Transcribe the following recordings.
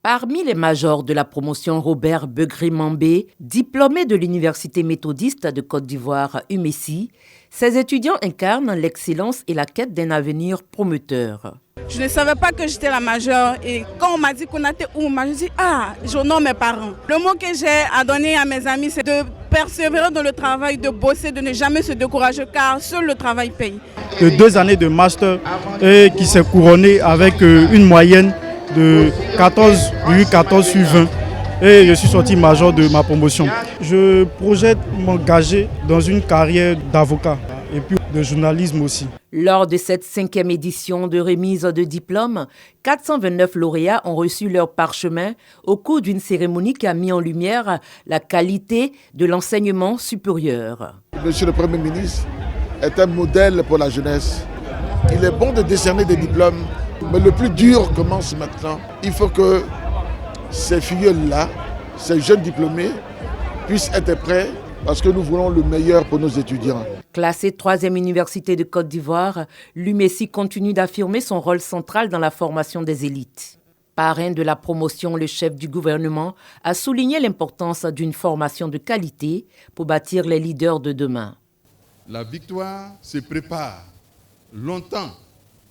Parmi les majors de la promotion Robert Begré-Mambé, diplômé de l'Université méthodiste de Côte d'Ivoire UMESI, ces étudiants incarnent l'excellence et la quête d'un avenir prometteur. Je ne savais pas que j'étais la majeure et quand on m'a dit qu'on était Ouma, je dis j'honore mes parents. Le mot que j'ai à donner à mes amis, c'est de persévérer dans le travail, de bosser, de ne jamais se décourager car seul le travail paye. 2 années de master et qui s'est couronné avec une moyenne de 14,14 sur 20 et je suis sorti major de ma promotion. Je projette m'engager dans une carrière d'avocat et puis de journalisme aussi. Lors de cette 5e édition de remise de diplômes, 429 lauréats ont reçu leur parchemin au cours d'une cérémonie qui a mis en lumière la qualité de l'enseignement supérieur. Monsieur le Premier ministre est un modèle pour la jeunesse. Il est bon de décerner des diplômes, mais le plus dur commence maintenant. Il faut que ces filles-là, ces jeunes diplômés, puissent être prêts parce que nous voulons le meilleur pour nos étudiants. Classée 3e université de Côte d'Ivoire, l'UMESI continue d'affirmer son rôle central dans la formation des élites. Parrain de la promotion, le chef du gouvernement a souligné l'importance d'une formation de qualité pour bâtir les leaders de demain. La victoire se prépare longtemps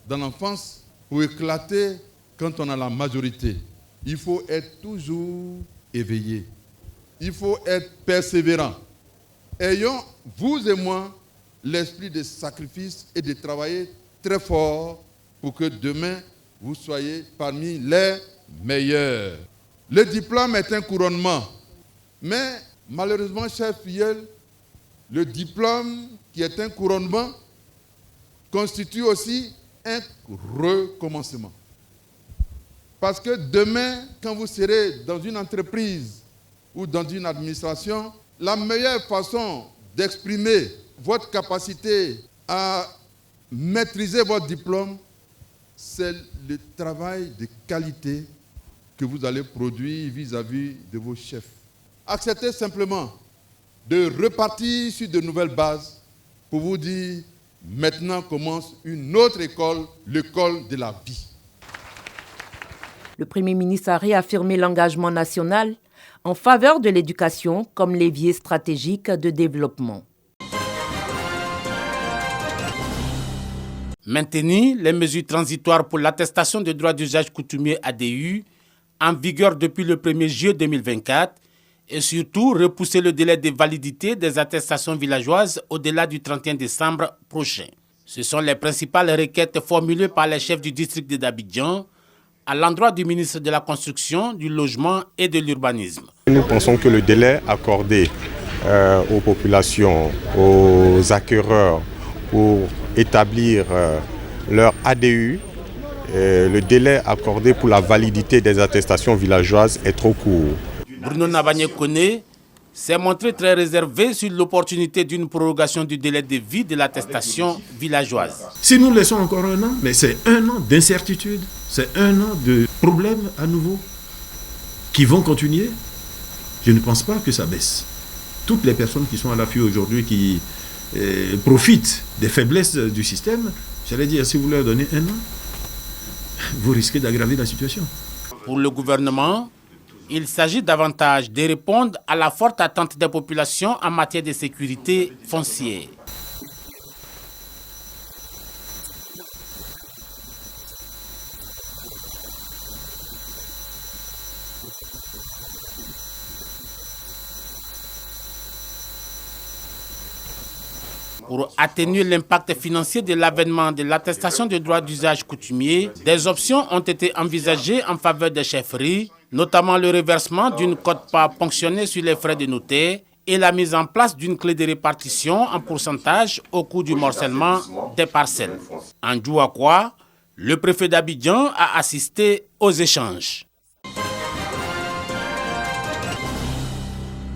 dans l'enfance pour éclater quand on a la majorité. Il faut être toujours éveillé. Il faut être persévérant. Ayons, vous et moi, l'esprit de sacrifice et de travailler très fort pour que demain, vous soyez parmi les meilleurs. Le diplôme est un couronnement. Mais malheureusement, chers filleul, le diplôme qui est un couronnement constitue aussi un recommencement. Parce que demain, quand vous serez dans une entreprise ou dans une administration, la meilleure façon d'exprimer votre capacité à maîtriser votre diplôme, c'est le travail de qualité que vous allez produire vis-à-vis de vos chefs. Acceptez simplement de repartir sur de nouvelles bases pour vous dire maintenant commence une autre école, l'école de la vie. Le Premier ministre a réaffirmé l'engagement national en faveur de l'éducation comme levier stratégique de développement. Maintenir les mesures transitoires pour l'attestation de droit d'usage coutumier ADU en vigueur depuis le 1er juillet 2024 et surtout repousser le délai de validité des attestations villageoises au-delà du 31 décembre prochain. Ce sont les principales requêtes formulées par les chefs du district d'Abidjan à l'endroit du ministre de la Construction, du Logement et de l'Urbanisme. Nous pensons que le délai accordé aux populations, aux acquéreurs pour établir leur ADU, le délai accordé pour la validité des attestations villageoises est trop court. Bruno Nabagné-Koné s'est montré très réservé sur l'opportunité d'une prorogation du délai de vie de l'attestation villageoise. Si nous laissons encore 1 an, mais c'est 1 an d'incertitude, c'est 1 an de problèmes à nouveau qui vont continuer. Je ne pense pas que ça baisse. Toutes les personnes qui sont à l'affût aujourd'hui, qui profitent des faiblesses du système, j'allais dire, si vous leur donnez 1 an, vous risquez d'aggraver la situation. Pour le gouvernement, il s'agit davantage de répondre à la forte attente des populations en matière de sécurité foncière. Pour atténuer l'impact financier de l'avènement de l'attestation de droit d'usage coutumier, des options ont été envisagées en faveur des chefferies, notamment le reversement d'une quote-part ponctionnée sur les frais de notaire et la mise en place d'une clé de répartition en pourcentage au cours du morcellement des parcelles. En Djouakwa, le préfet d'Abidjan a assisté aux échanges.